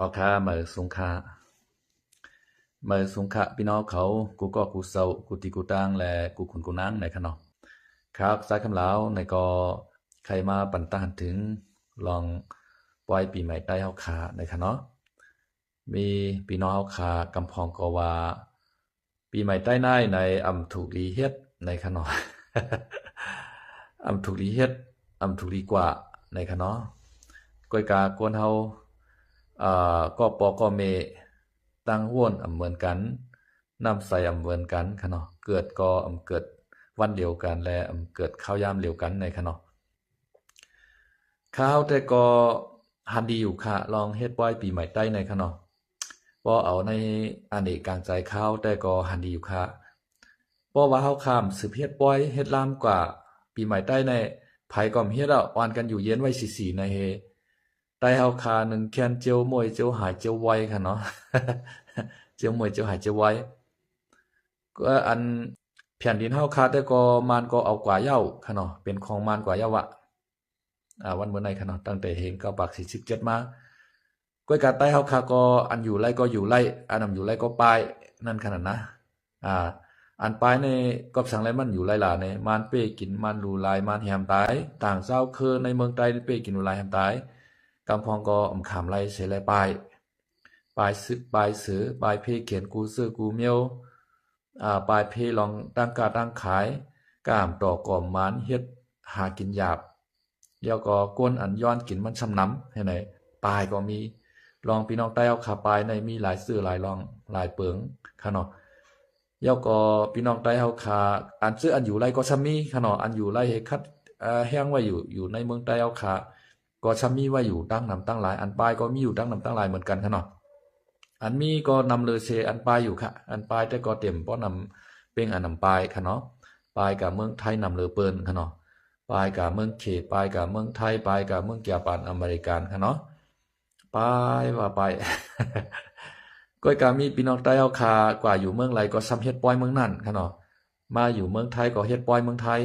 อค่าเหมือสุงค่าเหมือสุงค่าพี่น้องเขากูก็กูเศร้ากูตีกูตั้งและกูขุนกูนั่งในขนมครับสายคำเล้าในก็ใครมาปั่นตั้งถึงลองปล่อยปีใหม่ใต้เฮาขาในขนมมีพี่น้องเฮาขากำพองก็ว่าปีใหม่ใต้ในในอำถูกลีเฮ็ดในขนมอำถูกลีเฮ็ดอำถูกลีกว่าในขนมก้อยกากวนเฮาก็ปอก็เมตั้งห้วนเหมือนกันน้ำใสเหมือนกันค่ะเนาะเกิดก็เกิดวันเดียวกันและเกิดข้าวยามเดียวกันในค่ะเนาะข้าวแต่ก็หันดีอยู่ค่ะลองเฮ็ดไว้ปีใหม่ใต้ในค่ะเนาะบ่เอาในอเนกกลางใจข้าวแต่ก็หันดีอยู่ค่ะเพราะว่าเฮาข้ามสืบเฮ็ดปล่อยเฮ็ดลามกว่าปีใหม่ใต้ในไผก็เฮ็ดอ่ะอ่อนกันอยู่เย็นไว้สีๆในเฮใต้เฮาคาหนึ่งแคนเจียวมวยเจียวหายเจียวไวค่ะเนาะเจียวมวยเจียวหายเจียวไวก็อันแผ่นดินเฮาคาแต่ก็มานก็เอากว่าเหย้าค่ะเนาะเป็นของมานกว่าเหย้าอะวันเมื่อไหร่ค่ะเนาะตั้งแต่เฮง9 ปัก 47มาก้อยกาใต้เฮาคาก็อันอยู่ไร่ก็อยู่ไร่อันนำอยู่ไร่ก็ปลายนั่นขนาดนะอ่าอันปลายในกอบสังไรมันอยู่ไร่ล่ะในมานเป้กินมานรูลายมานแฮมตายต่างเจ้าคือในเมืองใต้เป้กินรูลายแฮมตายกำพองก็ขามไรเสไรปลายซึปลายสือปลายเพเขียนกูซื้อกูเมียวปลายเพลองตั้งกาตั้งขายก้ามต่อก่อมมานเฮ็ดหากินหยาบแล้วก็ก้นอันย้อนกินมันช้ำน้ำให้ไหนปลายก็มีลองพี่น้องใต้เอาขาปลายในมีหลายซื้อหลายลองหลายเปิงค่ะเนาะแล้วก็พี่น้องใต้เฮาขาอันซื้ออันอยู่ไรก็ช้ำมีค่ะเนาะอันอยู่ไรเฮคัดแห้งไว้อยู่ในเมืองใต้เฮาขาก็ช้ำมีไว้อยู่ตั้งนำตั้งหลายอันปลายก็มีอยู่ตั้งนำตั้งหลายเหมือนกันค่ะเนาะอันมีก็นำเลยเซอันปลายอยู่ค่ะอันปลายแต่ก็เต็มเพราะนำเป็นอันนำปลายค่ะเนาะปลายกับเมืองไทยนำเลยเปิ้นค่ะเนาะปลายกับเมืองเขตปลายกับเมืองไทยปลายกับเมืองเกียปานอเมริกันค่ะเนาะปลายว่าไปก้อยกามีพี่น้องใต้เอาคากว่าอยู่เมืองไรก็ซ้ำเฮ็ดปล่อยเมืองนั่นค่ะเนาะมาอยู่เมืองไทยก็เฮ็ดปล่อยเมืองไทย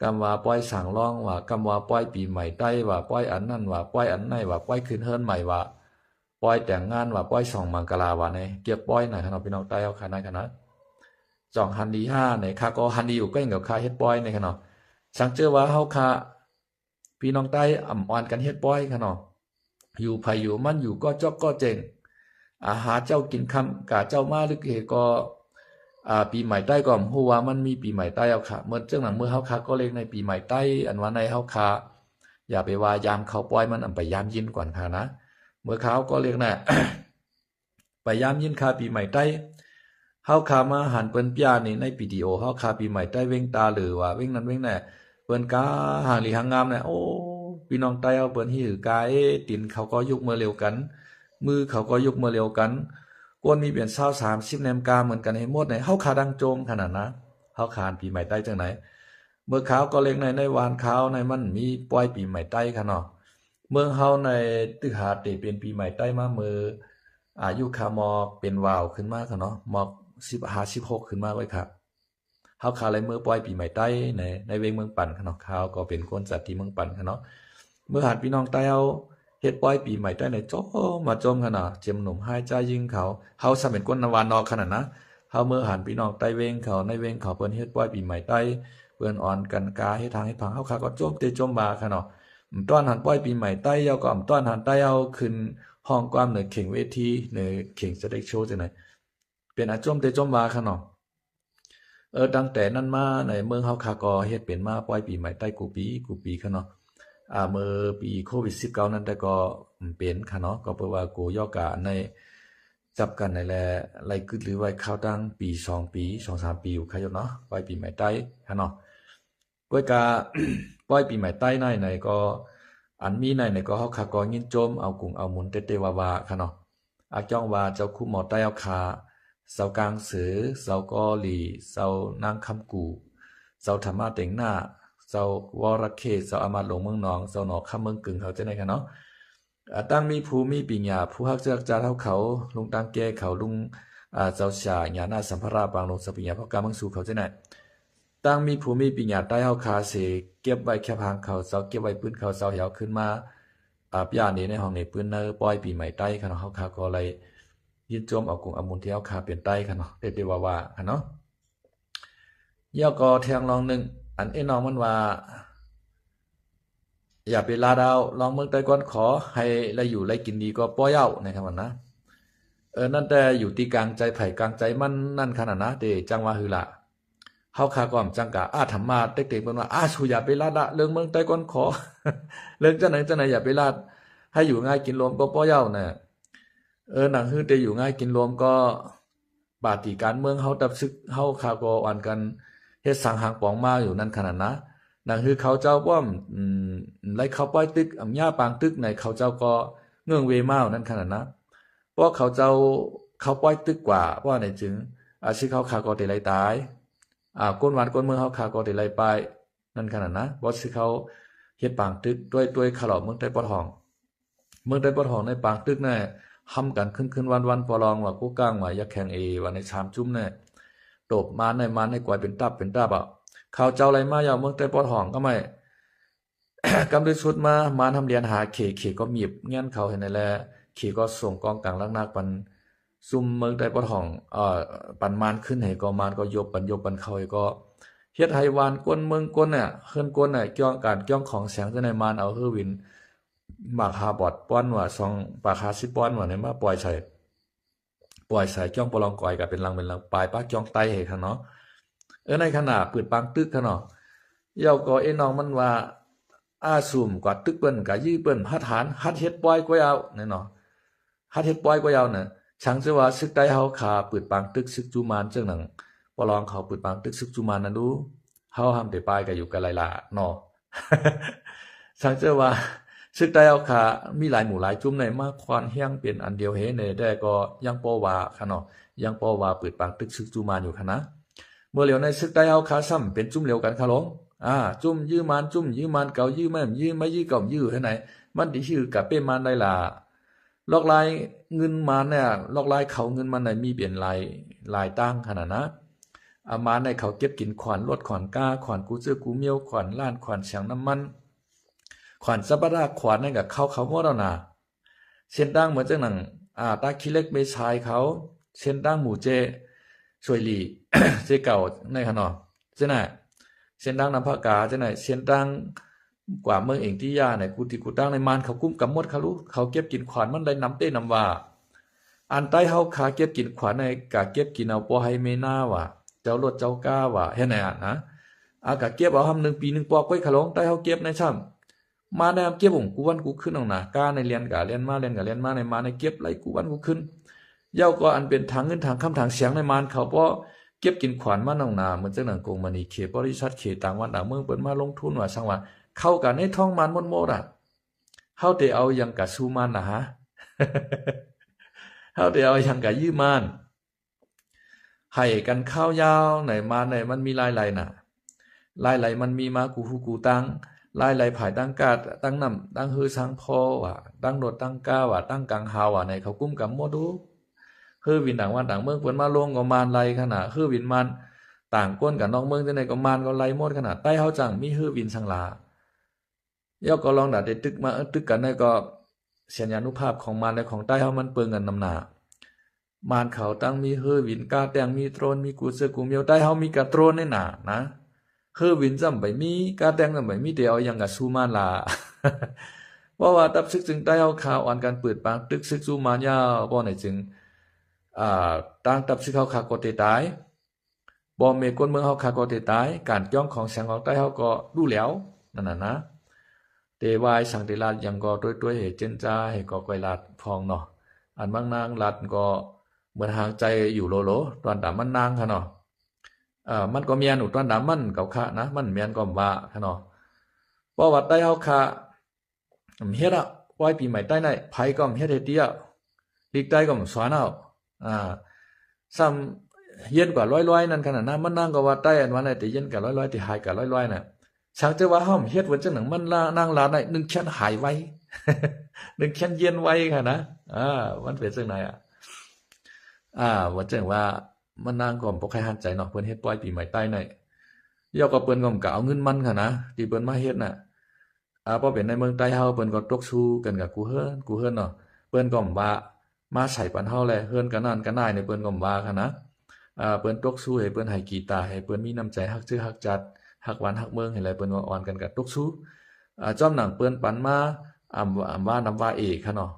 กำว่าปล่อยสั่งร้องว่ากำว่าปล่อยปีใหม่ใต้ว่าปล่อยอันนั่นว่าปล่อยอันไหนว่าปล่อยคืนเฮิรนใหม่ว่าปล่อยแต่งงานว่าปล่อยส่องมังกลาว่าในเก็บปล่อยหน่อยค่ะเนาะพี่น้องใต้เอาคานั้นค่ะนะจ่องฮันดี5ในค่าก็ฮันดีอยู่ใกล้กับค่าเฮ็ดปล่อยในค่ะเนาะสังเจอว่าเฮาค่าพี่น้องใต้อ่ำอ่อนกันเฮ็ดปล่อยค่ะเนาะอยู่ไผอยู่มันอยู่ก็จอกก็เจ๋งอาหารเจ้ากินคำกะเจ้ามาลึกเฮก็ปีใหม่ใต้ก็ฮู้ว่ามันมีปีใหม่ใต้เอาค่ะเมื่อจังหนังเมื่อเฮาคาก็เล็กในปีใหม่ใต้อันว่าในเฮาคาอย่าไปว่ายามเขาปล่อยมันไปยามยินก่อนค่ะนะเมื่อเขาก็เรียกน่ะ ไปยามยินคาปีใหม่ใต้เฮาคามาหันเปิ้นปยานี่ในวิดีโอเฮาคาปีใหม่ใต้เว้งตาหรือว่าเว้งนั้นเว้งแน่เปิ้นกาหางหลีหางงามน่ะโอ้พี่น้องใต้เอาเปิ้นหือกาตินเขาก็ยกมือเร็วกันมือเขาก็ยกมือเร็วกันกวนมีเปลี่ยน20-30แนมกาเหมือนกันให้หมดในเฮาคาดังโจมขนาดนะเฮาคานปีใหม่ใต้จังไหนเมื่อขาวก็เล็กในวานขาวในมันมีปล่อยปีใหม่ใต้ค่ะเนาะเมืองเฮาในตึกหาดเป็นปีใหม่ใต้มามืออายุคามอกเป็นวาวขึ้นมาค่ะเนาะมอก15-16ขึ้นมาไว้ครับเฮาคาเลยมือปล่อยปีใหม่ใต้ในเวงเมืองปั่นค่ะเนาะขาวก็เป็นคนจัดที่เมืองปั่นค่ะเนาะเมื่อหาดพี่น้องใต้เอาเฮ็ดปล่อยปีใหม่ใต้ในโจมาจมขนาดเจียมหนุ่มหายใจยิงเขาเฮาซะเป็นคนนวานนอกขนาดนะเฮาเมื่อหาดพี่น้องใต้เวงเขาในเวงเขาเปิ้นเฮ็ดปล่อยปีใหม่ใต้เปิ้นอ่อนกันกาเฮ็ดทางเฮ็ดพังเฮาคาก็โจมเตจมบาค่ะเนาะต้อนหันปล่อยปีใหม่ใต้เฮาก็ต้อนหันใต้เอาขึ้นห้องความเหนือเข่งเวทีเหนือเข่งแสดงโชว์จังไหนเป็นอาจมเตจมบาค่ะเนาะตั้งแต่นั้นมาในเมืองเฮาคาก็เฮ็ดเป็นมาปล่อยปีใหม่ใต้กูปีค่ะเนาะเมื่อปีโควิด19นั้นแต่ก็เป็นค่ะเนาะก็เพราะว่ากูย่อกะในจับกันในแลไล่กึดหรือไว้ข้าวตั้งปี2ปี2-3ปีอยู่ค่ะอยู่เนาะปล่อยปีใหม่ใต้ค่ะเนาะก้อยกะ ปล่อยปีใหม่ใต้ในก็อันมีในก็เฮาคาก็ยินโจมเอากุงเอาหมุนเตวาค่ะเนาะจ้องว่าเจ้าคู่หมอใต้เอาคาเสากลางสือเสากอหลีเสานางคำกูเสาธรรมะเต็งหน้าเสาวรเขตเสาอามาตย์หลวงเมืองนองเสาหนอคำเมืองกึ่งเขาจะไหนกันเนาะตั้งมีภูมิปิญญาผู้ฮักเจ้าจาเท่าเขาลุงตังแก่เขาลุงเจ้าชาญาณาสัมภาระบางลงสปิญญาเพราะการเมืองสู่เขาจะไหนตั้งมีภูมิปิญญาใต้เฮาคาเสเก็บไว้แค่พางเขาเสาเก็บไว้ปืนเขาเสาเหวขึ้นมา ปยานี้ในห้องนี้ปื้นเนอปล่อยปีใหม่ใต้ค่ะเนาะเฮาค่ะก็เลยยินจมเอากุงเอามุนที่เฮาค่ะเปลี่ยนใต้ค่ะเนาะได้ว่าค่ะเนาะเดี๋ยวก็แทงลองนึงอันน้องมันว่าอย่าไปลาดาวลองเมืองใต้ก่อนขอให้ได้อยู่ได้กินดีก็ป้อเย้านะครับว่านะนั่นแต่อยู่ที่กลางใจไผกลางใจมันนั่นขนาดนะเดจังว่าหือละเฮาคาก่อมจังกะธรรมาเต็กๆเพิ่นว่าชูอย่าไปลาดะเรื่องเมืองใต้ก่อนขอเรื่องจังไหนอย่าไปลาดให้อยู่ง่ายกินรวมก็ป้อเย้าน่ะหนังฮือแต่อยู่ง่ายกินรวมก็บาดที่การเมืองเฮาตับซึกเฮาคาก็อ่อนกันเฮ็ดสังหางปองมาอยู่นั่นขนาดนะนั่นคือเขาเจ้าป้อมไล่เขาป้อยตึกย่าปางตึกในเขาเจ้าก็เงื่องเวมานั่นขนาดนะเพราะเขาเจ้าเขาป้อยตึกกว่าว่าไหนจึงชื่อเขาคาก็ได้ไล่ตายก้นหวานก้นเมืองเขาคาก็ได้ไล่ไปนั่นขนาดนะบ่ชื่อเขาเฮ็ดปางตึกด้วยขลอเมืองใต้ปอทองเมืองใต้ปอทองในปางตึกน่ะห้ำกันขึ้นวันปอลองว่ากูก้างว่ายักแข่งว่าในชามจุ้มเนี่ยตบมาในกวายเป็นตับเขาเจ้าอะไรมาอย่าเมืองใต้ปอทองก็ไม่ กำด้วยชุดมาทำเรียนหาเขก็มีบเงี้ยนเขาเห็นแลเขก็ส่งกองกลางลักนักปันซุ่มเมืองใต้ปอทองปันมานขึ้นให้ก็มานก็ยบปันเขาก็เฮ็ดให้วานก้นเมืองก้นเนี่ยเฮินก้นน่ะเกี่ยวการเกี่ยวของแสงจะในมานเอาเฮอวินมากหาบอดป้อนว่า2ปากหา10ป้อนว่าในมาปล่อยใส่จ้องปลองก่อยก็เป็นลังปลายปากจ้องไตให้คั่นเนาะในขณะปืดปางตึกคั่นเนาะเย้าก็น้องมันว่าซุ่มกว่าตึกเปิ้นก็ยื้อเปิ้นหัดหารหัดเฮ็ดปล่อยกว่าเอาแน่เนาะหัดเฮ็ดปล่อยกว่าเอาน่ะช่างจะว่าซึกใต้เฮาขาปืดปางตึกซึกจุมานจังหนังบ่ลองเขาปืดปางตึกซึกจุมานนั่นดูเฮาห้ามได้ปลายก็อยู่กันหลายๆเนาะ ช่างจะว่าซึกใต้เฮาขามีหลายหมู่หลายจุ่มในมาควานเฮียงเป็นอันเดียวเฮเนี่ยได้ก็ยังบ่ว่าค่ะเนาะยังบ่ว่าปืดปางตึกซึกจุมานอยู่ค่ะนะเมื่อเหลียวในซึกใต้เฮาขาซ้ำเป็นจุ่มเหลียวกันค่ะลงจุ่มยื้อมันจุ่มยื้อมันเก่ายื้อแม่ยื้อไม่ยื้อเก่ายื้อให้ไหนมันที่ชื่อกับเป้มันได้ล่ะลอกลายเงินมันเนี่ยลอกลายเขาเงินมันไหนมีเปลี่ยนลายตั้งขนาดนะมาในเขาเก็บกินขวานลดขวานก้าขวานกูเจอกูเมียวขวานล้านขวานเสียงน้ำมันขวานซับปะราขวานนั่นกับเขาหมดแล้วนะเส้นตั้งเหมือนจังหนังตาคิเล็กเบชายเขาเส้นตั้งหมู่เจช่วยหลี เจเก่าในขนอเจ้าน่ะเส้นดังนำภากาจะไหนเส้นดังกว่าเมืองเองที่ย่าไหนกูติกูตั้งในมานเขากุ้มกับมดเขารู้เขาเก็บกินขวานมันได้น้ำเต้นำว่าอันใต้เฮาขาเก็บกินขวานในกะเก็บกินเอาปอให้เมนาว่าเจ้ารถเจ้าก้าว่าเฮ็ดไหนนะกะเก็บเอาหำ1ปี1ปอกไว้ขะลงใต้เฮาเก็บในช่ำมาในเก็บกูวันกูขึ้นเอาน่ะก้าในเรียนกะเรียนมาในมาในเก็บไหลกูวันกูขึ้นเย้าก็อันเป็นทางเงินทางคำทางเสียงในมานเขาเพราะเก็บกินขวานมาหนองนาเหมือนจังหนังกงมณีเขบริษัทเขต่างวันต่างเมืองเปิ้นมาลงทุนว่าสังว่าเข้ากันในท้องมันหมดเฮาได้เอายังกะสู้มันน่ะฮะ เฮาได้เอายังกะยื้อมันให้กันข้าวยาวไหนมาไหนมันมีหลายๆน่ะหลายๆมันมีมากูฮู้กูตังหลายๆผายตั้งกาตั้งนำตั้งฮือสังพอว่าตั้งโดดตั้งก้าว่าตั้งกังหาวว่าในเขากุ้มกับหมดดูคือวินต่างวันต่างเมืองเปิ้นมาลงก็มานไล่ขนาดคือวินมันต่างก้นกับนอกเมืองจังได๋ก็มานก็ไล่หมดขนาดใต้เฮาจังมีคือวินสังลาย่อก็ลองได้ตึกมาตึกกันได้ก็สัญญานุภาพของมันและของใต้เฮามันเปิงกันนำหน้ามานเขาตั้งมีคือวินกาแตงมีโตรนมีกูเสือกูเมียวใต้เฮามีกะโตรนในหน้านะคือวินจำไปมีกาแตงจำไปมีเดียวยังกะสู้มานลา เพราะว่าตับซึกจึงใต้เฮาข่าวอ่อนการเปิดปากตึกซึกสู้มานยาวบ่ไหนจึงต่างตับซึกเฮาขาก็ตายบ่เมก้นเมืองเฮาขาก็ตายการย่องของแสงของใต้เฮาก็รู้แล้วนั่นน่ะนะเตวายสังติลาดยังก็ด้วยเหตุเจนจ้าให้ก็ก้อยลาดพองเนาะอันบางนางลาดก็เหมือนห่างใจอยู่โลตอนดามันนางค่ะเนาะมันก็เมียนอุตอนดามันเก่าคะนะมันเมียนก็ว่าค่ะเนาะเพราะว่าใต้เฮาค่ะเฮ็ดปล่อยปีใหม่ใต้ไหนไผก็เฮ็ดให้เตี้ยลีกใต้ก็สอนเอาซ้ำเย็นกว่าร้อยๆนั่นขนาดนั้นมันนั่งก็ว่าใต้อันว่าไหนแต่เย็นกว่าร้อยๆที่หายกว่าร้อยๆน่ะช่างจะว่าเฮาเฮ็ดว่าจังหนังมันนั่งลาได้1ชั้นหายไว้ 1ชั้นเย็นไว้ค่ะนะมันเป็นจังได๋ว่าจังว่ามันนั่งก็บ่ค่อยหันใจเนาะเพิ่นเฮ็ดปล่อยปีใหม่ใต้ไหนย่อก็เปิ้นก็เอาเงินมันค่ะนะที่เปิ้นมาเฮ็ดน่ะ พอเป็นในเมืองใต้เฮาเปิ้นก็ตกสู้กันกับกูเฮิรนเนาะเปิ้นก็ว่ามาใส่ปันเฮาแลเฮิรนกันนั่นกันได้ในเปิ้นก็ว่าคั่นนะเปิ้นตกสู้ให้เปิ้นให้กีตาร์ให้เปิ้นมีน้ำใจฮักชื่อฮักจัดฮักหวานฮักเมืองให้แลเปิ้นก็อ่อนกันกับตกสู้จอมหนังเปิ้นปันมาว่านำว่าเอกค่ะเนาะ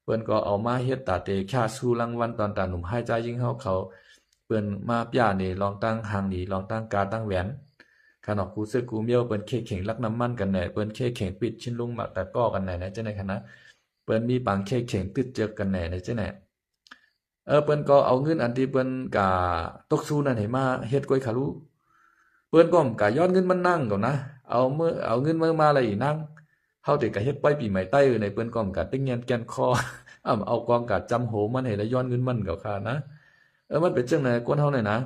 เปิ้นก็เอามาเฮ็ดตาเตแค่สู้รางวัลตอนตาหนุ่มหายใจยิ่งเฮาเขาเปิ้นมาปยานี่ลองตั้งหางนี่ลองตั้งกาตั้งแหวนค่ะเนาะกูซึกกูเมียวเปิ้นเคเข่งลักน้ำมันกันแหน่เปิ้นเคเข่งปิดชิ้นลุงหมักตะก้อกันแหน่นะจังได๋คะนะเปิ้นมีปังเคเข่งตึดเจอกันแหน่นะจังได๋เปิ้นก็เอาเงินอันที่เปิ้นกะตกสู้นั่นให้มาเฮ็ดก้อยขาลูเปิ้นก็กะย้อนเงินมันนั่งก่อนนะเอาเงินมาอะไรอีนั่งเฮาได้ก็เฮ็ดไปปีใหม่ใต้ในเปิ้นก็กะติ้งเงียนแก่นคอเอากองกะจำโหมันให้แล้วย้อนเงินมันก็ค่ะนะมันเป็นจังได๋กวนเฮานี่นะ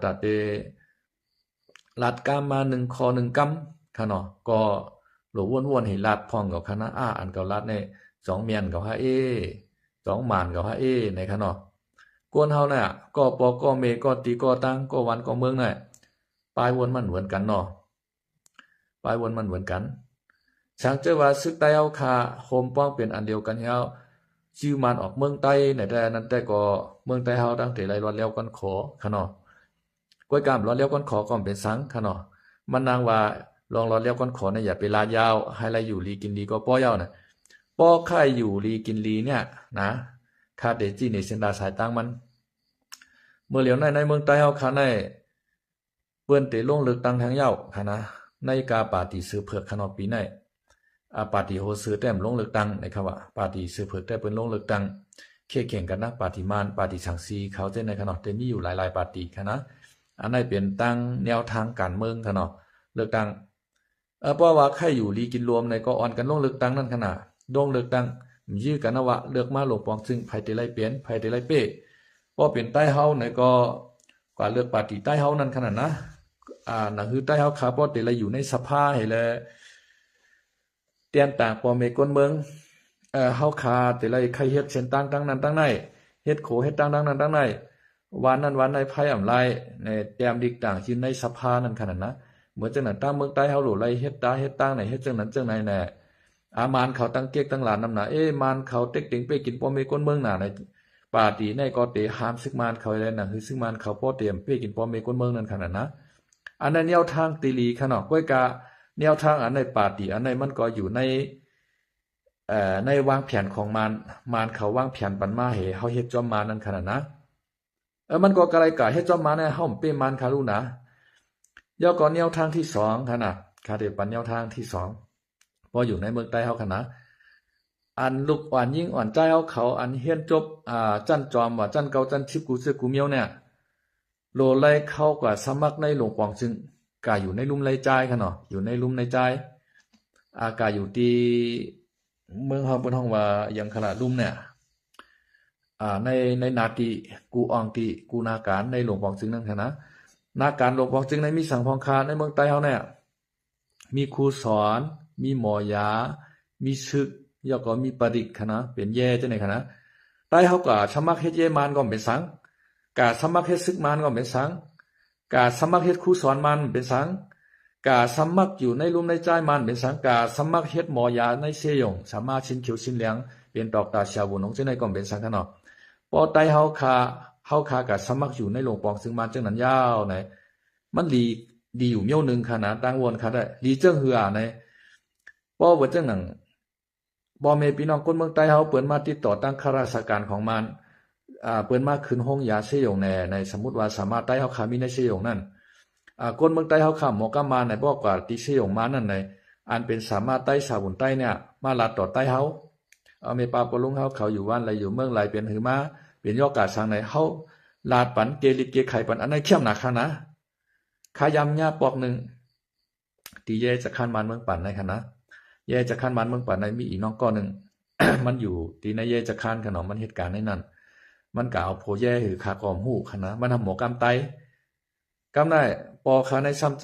ตาเตลัดกามมา1คอ1กำค่ะเนาะก็โหลวนๆให้ลัดพร้อมกับคณะอันก็ลัดใน2เมียนก็ว่า2หมานก็ว่าในค่ะเนาะกวนเฮาน่ะก็ปอก็เมก็ตีก็ตังก็วันก็เมืองน่ะปลายวนมันเหมือนกันเนาะปลายวนมันเหมือนกันช่างเจอว่าซึกใต้เฮาคาโฮมป้องเป็นอันเดียวกันเฮาชื่อมันออกเมืองใต้ในแต่นั้นแต่ก็เมืองใต้เฮาตั้งแต่ไรรอดแล้วกันขอค่ะเนาะก้อยกามรอดแล้วกันขอก็เป็นสังค่ะเนาะมันนางว่าลองรอดแล้วกันขอเนี่ยอย่าไปลายาวให้ไรอยู่ลีกินลีก็ป้อยาวน่ะป้อค่ายอยู่ลีกินลีเนี่ยนะคาเดจีในเส้นดาสายตั้งมันเมื่อเหลียวในเมืองใต้เฮาคาในเปิ้นเตลงเลือกตั้งทางยาวค่ะนะในกาปาติซื้อเผือกค่ะเนาะปีในปาร์ตี้โฮซื้อแต้มลงเลือกตั้งนะครับว่าปาร์ตี้ซื้อเผือกแต่เปิ้นลงเลือกตั้งแข่งกันนะปาร์ตี้มานปาร์ตี้สังซีเขาเจ้ในค่ะเนาะแต่มีอยู่หลายๆปาร์ตี้ค่ะนะอันนั้นเป็นตั้งแนวทางการเมืองค่ะเนาะเลือกตั้งเพราะว่าใครอยู่ลีกินรวมในก็อ่อนกันลงเลือกตั้งนั่นขนาดลงเลือกตั้งยื้อกันนะว่าเลือกมาหลวงปองซึ่งไผเตไลเปลี่ยนไผเตไลเป้พอเป็นใต้เฮาในก็กว่าเลือกปาร์ตี้ใต้เฮานั่นขนาดนะนั่นคือใต้เฮาคาพอเตไลอยู่ในสภาให้แลเตียนต่างปอเมก้นเมืองเฮาคาแต่ไรใครเฮ็ดเส้นตั้งตั้งนั้นตั้งไหนเฮ็ดโขเฮ็ดตั้งนั้นตั้งไหนวันนั้นวันในไผอำไลในแต้มดิกต่างที่ในสภานั่นขนาดนะเหมือนจังนั้นตามเมืองใต้เฮาโหลไรเฮ็ดตั้งไหนเฮ็ดจังนั้นจังไหนแน่มานเขาตั้งเก๊กตั้งหลานนำหน้ามานเขาเต็กติงไปกินปอเมก้นเมืองน่ะในปาร์ตี้ในก็เตห้ามซึกมานเขาแล้วน่ะคือซึกมานเขาป้อเตรียมไปกินปอเมก้นเมืองนั่นขนาดนะอันนั้นแนวทางตีลีค่ะเนาะก้อยกะแนวทางอันในปาร์ตี้อันในมันก็อยู่ในวางแผนของมารเขาวางแผนปันมาให้เฮาเฮ็ดจอมมารนั่นขนาดนะมันก็กะไรกะเฮ็ดจอมมารให้เฮาเป้มารคารู้นะย่อก่อนแนวทางที่2ค่ะนะคาเดปันแนวทางที่2พออยู่ในเมืองใต้เฮาค่ะนะอันลูกอ่อนยิ่งอ่อนใจเฮาเขาอันเฮียนจบจันจอมว่าจันเก่าจันชิบกูซื้อกูเมียวเนี่ยโลไลเข้ากว่าสมัครในหลวงปองจึงกะอยู่ในลุ่มไลใจค่ะเนาะอยู่ในลุ่มในใจกะอยู่ที่เมืองเฮาเปิ้นฮ้องว่าอย่างขนาดลุ่มเนี่ยในนาติกูอองติกูนาการในหลวงปองจึงนั่นค่ะนะนาการหลวงปองจึงในมีสังพองคาในเมืองใต้เฮาเนี่ยมีครูสอนมีหมอยามีศึกแล้วก็มีประดิษฐ์ค่ะนะเป็นแย่จังได๋ค่ะนะใต้เฮาก็สมัครเฮ็ดแย่มานก็เป็นสังกะสมัครเฮ็ดศึกมานก็เป็นสังกะสมัครเฮ็ดครูสอนมานเป็นสังกาสมัครอยู่ในลุ่มในใจมันเป็นสังกาสมัครเฮ็ดหมอยาในเสยงสามารถชินเขียวชินเหลืองเป็นตอกตาชาวบุญของเจ้าในก็เป็นสังค่ะเนาะพอไตเฮาคากะสมัครอยู่ในหลวงปองซึ่งมันจังนั้นยาวไหนมันดีอยู่เมียวนึงค่ะนะตั้งวนค่ะได้ดีเจิ้งหือในพอว่าจังนั้นบ่แม่พี่น้องคนเมืองใต้เฮาเปิ้นมาติดต่อตั้งข้าราชการของมันเปิ้นมาขึ้นห้องยาเสยงในสมมุติว่าสามารถใต้เฮาคามีในเสยงนั้นคนเมืองใต้เฮาข้ามหมอกามาในบอกว่าติเสยงมานั่นในอันเป็นสามารถใต้สาบุญใต้เนี่ยมาลัดต่อใต้เฮาเมปาปลุงเฮาเขาอยู่บ้านไรอยู่เมืองไรเป็นหือมาเป็นยอกาสังในเฮาลาดปันเกลิเกไข่ปันอันนั้นเข้มหนักค่ะนะขายำญาปอกนึงตีแย่จะคันมันเมืองปันในค่ะนะแย่จะคันมันเมืองปันในมีอีกน้องก้อนนึง มันอยู่ตีในแย่จะคันขนมมันเหตุการณ์ในนั้นมันก็เอาโพแย่หือขากอมหูค่ะนะมันทำหมอกำไตกำได้ปอค่ะในซ้ำใ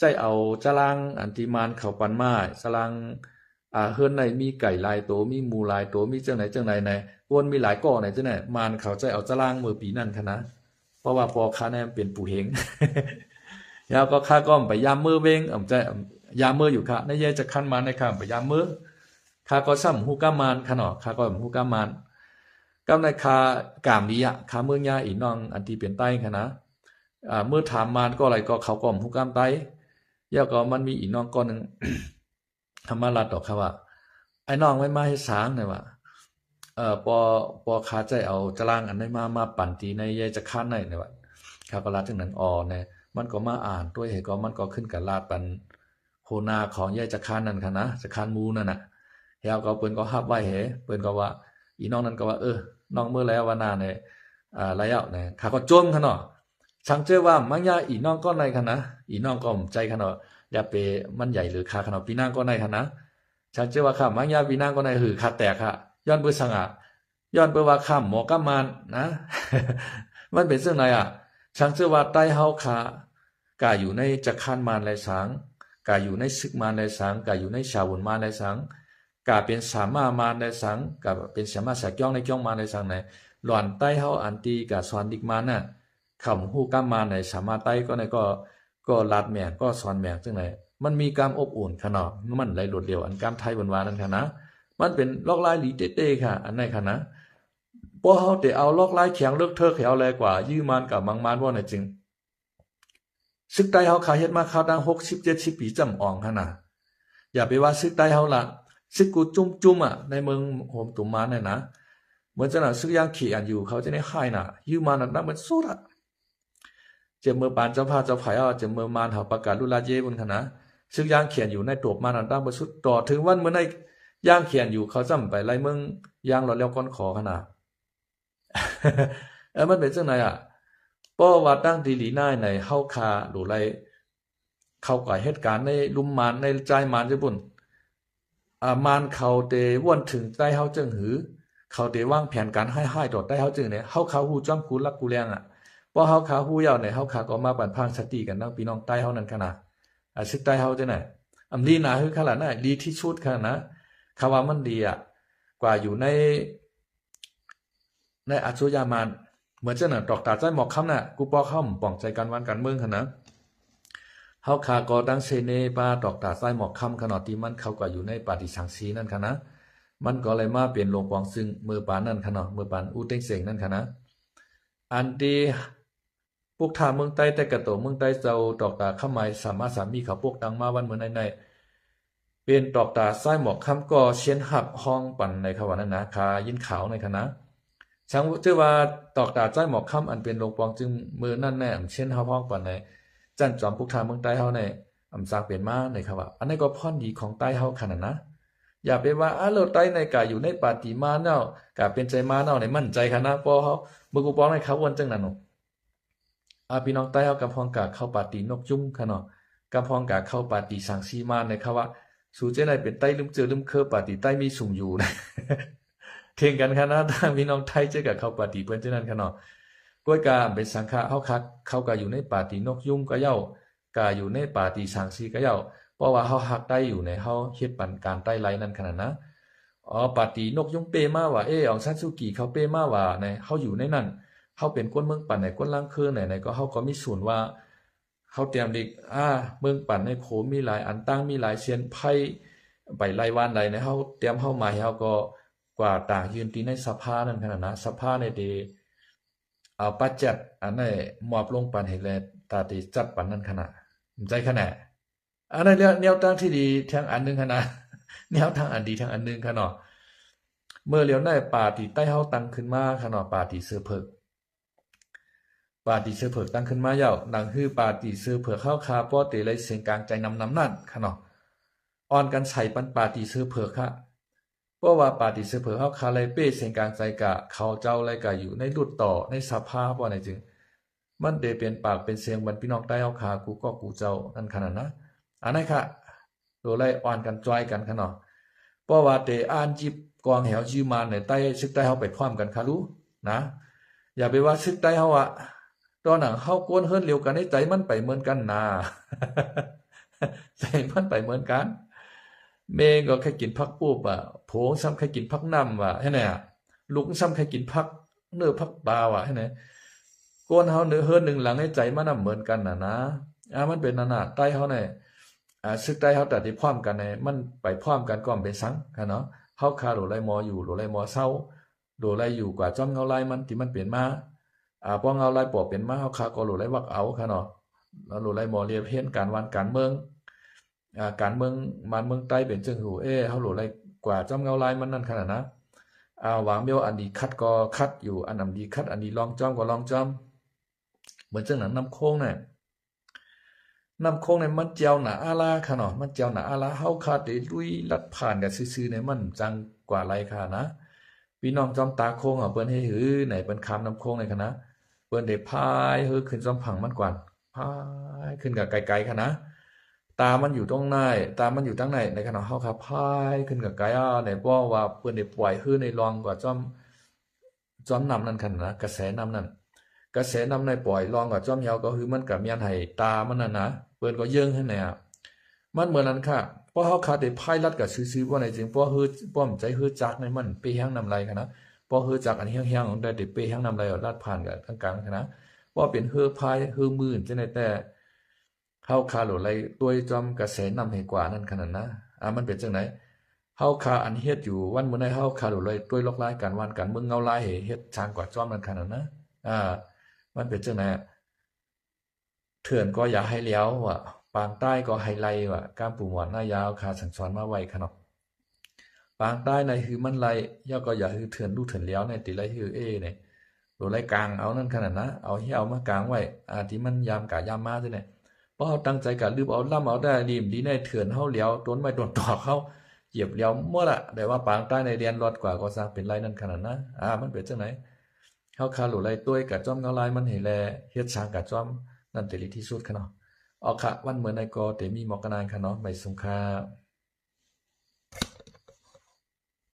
จเอาจรางอันที่มานเข้าปันมาจรางเฮือนในมีไก่หลายโตมีหมูหลายโตมีจังไหนในวนมีหลายก่อไหนจังไหนมานเขาใจเอาจรางมือปีนั่นค่ะนะเพราะว่าปอค่ะแนมเป็นปู่เฮง แล้วก็ข้าก้อมไปยามมือเวงใจ ยามเมื่ออยู่ค่ะในเยจะคันมาในค่ะไปยามเมื่อข้าก็ซ้ำฮูกามานค่ะเนาะข้าก็ฮูกามานกำในคากามนี้อ่ะคาเมืองยาอีน้องอันที่เป็นใต้ค่ะนะเมื่อถามมานก็อะไรก็เขาก็ฮูกามใต้แล้วก็มันมีอีน้องก้อนนึง ธรรมรัตน์ดอกครับว่าไอ้น้องไม่มาให้สางเนี่ยว่าปอคาใจเอาจรางอันได้มาปั่นตีในเยจะคันเนี่ยว่าข้าก็รัดถึงนั้นเนี่ยมันก็มาอ่านด้วยเหตุก็มันก็ขึ้นกับลาดปันโหนาของเยจะคันนั่นค่ะนะจะคันมูนั่นน่ะเฮาก็เปิ้นก็ฮับไว้เหเปิ้นก็ว่าอีน้องนั้นก็ว่าน้องเมื่อแล้วว่านาเนี่ยระยะเนี่ยข้าก็จมค่ะเนาะช่างเจอว่ามังยาอีน้องก็ในค่ะนะอีน้องก็ใจค่ะเนาะอย่าไปมันใหญ่หรือค่าค่ะเนาะปีนางก็ในค่ะนะช่างเจอว่าค่ะมังยาปีนางก็ในหือค่าแตกค่ะย้อนเปิ้นสังอ่ะย้อนเปิ้นว่าค่ำหมอกำมานนะ มันเป็นซึ่งไหนอ่ะช่างเจอว่าใต้เฮาค่ะกาอยู่ในจักขันมารและสังกาอยู่ในศึกมารและสังกาอยู่ในชาวนมารและสังกาเป็นสามามารและสังกาเป็นสามารถสักย่องในย่องมารและสังไหนหล่อนใต้เฮาอันตีกาสอนดิกมาน่ะคำฮู้กำมารในสามารถใต้ก็ในก็ลาดแม่ก็สอนแม่ซึ่งไหนมันมีการอบอุ่นค่ะเนาะมันไหลโดดเดี่ยวอันการไทยบนวานั่นค่ะนะมันเป็นลอกลายหลีเต้ๆค่ะอันไหนค่ะนะพอเฮาแต่เอาลอกลายแข็งเลิกเทิกแถวแลกว่ายื้อมานกับมังมานว่าน่ะจริงซึกใต้เฮาขาเฮ็ดมาคราวดัง60 70ปีจำอ่องหั่นน่ะอย่าไปว่าซึกใต้เฮาล่ะซึกกูจุ้มๆอ่ะในเมืองโหมตุมมาเนี่ยนะเหมือนจะน่ะซึกย่างขี่อันอยู่เขาจะได้ค่ายน่ะยื้อมานั่นน่ะมันสุดอ่ะเจเมื่อปานเจ้าพาเจ้าไผเจเมื่อมานเฮาประกาศลุลาเยบุญคั่นนะซึกย่างเขียนอยู่ในตบมานั่นตั้งบ่สุดต่อถึงวันเมื่อในย่างเขียนอยู่เขาจำไปไล่เมืองย่างรอแล้วก้อนขอคั่นน่ะ มันเป็นจังไหนอ่ะเพราะว่าตั้งดีหลีหน้าในเฮาคาหรือไรเข้ากับเหตุการณ์ในลุมมานในใจมานจะบุญมานเขาเตวนถึงใต้เฮาจึงหือเขาเตวางแผนการให้ต่อใต้เฮาจึงเนี่ยเฮาคาฮู้จ้อมกูรักกูแรงอ่ะเพราะเฮาคาฮู้ยาวเนี่ยเฮาคาก็มาบันพางสติกันทั้งพี่น้องใต้เฮานั่นขนาดซึกใต้เฮาจังไหนอำลีนาคือขนาดนั้นดีที่สุดขนาดนะคำว่ามันดีอ่ะกว่าอยู่ในอัจฉริยะมานเหมือนจะน่ะตอกตาใจหมอกคำน่ะกูปอค่ำป่องใจกันวันกันเมืองคั่นนะเฮาคาก็ดังเซเนปาตอกตาใจหมอกคำขนาดที่มันเขาก็อยู่ในปาฏิสังสีนั่นคั่นนะมันก็เลยมาเป็นหลวงปองซึ่งมือปานนั่นคั่นเนาะมือปานอูเต็งเสงนั่นคั่นนะอันที่พวกทาเมืองใต้แต่กะโตเมืองใต้เจ้าตอกตาข้าหมายสามารถสามีเขาพวกดังมาวันเหมือนในเป็นตอกตาไส้หมอกคำก็เชียนหับห้องปั่นในขวานั้นนะคายินขาวในคณะช่างเชื่อว่าตอกตาใจหมอกคำอันเป็นหลวงปองจึงมือนั่นแน่เช่นห้องปั่นในจันจอมพวกทาเมืองใต้เฮาในสร้างเป็นมาในครับว่าอันนี้ก็พรดีของใต้เฮาขนาดนะอย่าไปว่าเราใต้ในกาอยู่ในปาติมาเนาะกาเป็นใจมาเนาะในมั่นใจคณะพอเฮามือกูปองในเขาวนจังนั้นเนาะพี่น้องใต้เฮากำพองกาเข้าปาตินกจุ้มค่ะเนาะกำพองกาเข้าปาติสังสีมาในครับว่าสู่เจ้าในเป็นใต้ลืมเจอลืมเคอปาติใต้มีสูงอยู่นะ เทียงกันค่ะนะทางพี่น้องไทยเจอกับเข้าปาติเพิ่นจังนั้นค่ะเนาะก้วยกาเป็นสังฆะเฮาคักเขาก็อยู่ในปาตินกยุงก็เย้ากาอยู่ในปาติสังสีก็เย้าเพราะว่าเฮาฮักใต้อยู่ในเฮาเฮ็ดปันการใต้ไลนั่นขนาดนะปาตินกยุงเปมาว่าอองซันซูกิเขาเปมาว่าในเฮาอยู่ในนั้นเฮาเป็นคนเมืองปันไหนคนล่างคือไหนก็เฮาก็มีส่วนว่าเฮาเตรียมดิเมืองปันในโขมีหลายอันตั้งมีหลายเซียนไพ่ไปไล่วานใดในเฮาเตรียมเฮามาเฮาก็กว่าต่างยืนที่ในสภานั่นขนาดนะสภาในเดเอาปัจจัดอันไหนมอบลงปันให้แลตาติจัดปันนั่นขนาดใจขนาดอันนั้นแนวทางที่ดีทางอันนึงขนาดแนวทางอันดีทางอันนึงขนาดเมื่อเหลียวในป่าที่ใต้เฮาตั้งขึ้นมาขนาดป่าที่เสือเพิกป่าที่เสือเพิกตั้งขึ้นมาเย้าดังฮือป่าที่เสือเพิกเข้าคาป้อเตเลยเสียงกลางใจนำนั่นขนาดอ่อนกันใส่ปันป่าที่เสือเพิกค่ะเพราะว่าปาฏิเสเพอเฮาคาไลเป้เสียงกลางใจกะเขาเจ้าไลกะอยู่ในรุดต่อในสภาพว่าไหนจึงมันได้เป็นปากเป็นเสียงบรรพี่น้องใต้เฮาคากูก็กูเจ้านั่นขนาดนะอันนั้นค่ะโดไลอ่อนกันจ้อยกันขนาดเพราะว่าเตอ่านจิบกองแหวยืมาในใต้ซึกใต้เฮาไปพร้อมกันค่ะรู้นะอย่าไปว่าซึกใต้เฮาตอนหนังเฮากวนเฮิรนเร็วกันในใจมันไปเหมือนกันนะ ใจมันไปเหมือนกันเมงก็แค่กินผักปูบโผงซ้ำแค่กินผักน้ำให้ไหนลุกซ้ำแค่กินผักเนื้อผักปลาให้ไหนก้นเฮาเนื้อเฮิรนหนึ่งหลังในใจมันเหมือนกันนะมันเป็นนั่นใต้เฮาเนี่ย ซึกใต้เฮาตัดที่พร้อมกันในมันไปพร้อมกันก็เป็นสังค่ะเนาะเฮาคาโหลไลมออยู่โหลไลมอเศร้าโหลไลอยู่กว่าจ้อมเงาไลมันที่มันเปลี่ยนมาพอเงาไลปอเป็นมาเฮาคาก็โหลไลวักเอาค่ะเนาะแล้วโหลไลมอเรียบเห็นการวันการเมืองการเมืองบ้านเมืองใต้เป็นจังหูเฮาโหลไลกว่าจ้อมเงาไลมันนั่นขนาดนะหวังเมียวอันดีคัดก็คัดอยู่อันดีคัดอันดีลองจ้อมก็ลองจ้อมเหมือนจังหนังน้ำโค้งน่ะน้ำโค้งในมันเจียวหนาอาลาค่ะเนาะมันเจียวหนาอาลาเฮาคาได้ลุยลัดผ่านกันซื่อๆในมันจังกว่าไรค่ะนะพี่น้องจอมตาโค้งเปิ้นให้หือไหนเปิ้นคำน้ำโค้งในค่ะนะเปิ้นได้พายหือขึ้นจอมผังมันกว่าพายขึ้นกับไกลๆค่ะนะตามันอยู่ตรงไหนตามันอยู่ตั้งไหนในขณะเฮาค่ะพายขึ้นกับไกลไหนบ่ว่าเปิ้นได้ปล่อยหือในรองกว่าจอมนำนั่นค่ะนะกระแสนำนั่นกระแสนำในปล่อยรองกับจอมเหี่ยวก็คือมันก็มีอันให้ตามันนั่นนะเปิ้นก็เยิ่งให้แนวมันเหมือนนั้นค่ะเพราะเฮาขาดได้พายรัดกับซื่อๆบ่ได้จริงเพราะฮือป้อมใจฮือจักในมันไปแฮงนำไรค่ะนะเพราะฮือจักอันเฮียงๆได้ไปแฮงนำไรลัดผ่านกับกลางๆค่ะนะเพราะเป็นฮือพายฮือมื่นจังได๋แต่เฮาคาโหลไรตัวยจอมกระแสนำให้กว่านั้นขนาดนะมันเป็นจังได๋เฮาคาอันเฮ็ดอยู่วันมื้อใดเฮาคาโหลไรตัวยลอกลายกันวันกันเมืองเงาลายเฮ็ดช้างกว่าจอมนั้นขนาดนะมันเป็นจังได๋เถื่อนก็อย่าให้เลี้ยวว่ะปางใต้ก็ให้ไล่ว่ะก้ามปูหมอนหน้ายาวคาสังสอนมาไว้ค่ะเนาะปางใต้ในคือมันไล่ย่อก็อย่าคือเถื่อนลูกเถื่อนเลี้ยวในติไล่คือเนี่ยโดไล่กลางเอานั่นขนาดนะเอาเหี่ยวมากลางไว้ที่มันยามกะยามมาจังได๋เพราะเฮาตั้งใจกะลืมเอาล่ำเอาได้ดีมดีในเถื่อนเฮาเลี้ยวต้นไม้ต้นตอกเฮาเหยียบเลี้ยวมั่วล่ะแต่ว่าปางใต้ในเรียนรอดกว่าก็สร้างเป็นไรนั่นขนาดนะมันเป็นจังได๋เฮาคาโหลไล่ต้วยกะจ้อมเงาลายมันให้แลเฮ็ดช้างกะจ้อมนั่นเตลิที่สุดค่ะเนาะค่ะวันเหมือนในก็เตมีหมอกกะนานค่ะเนาะไม่สงค่ะ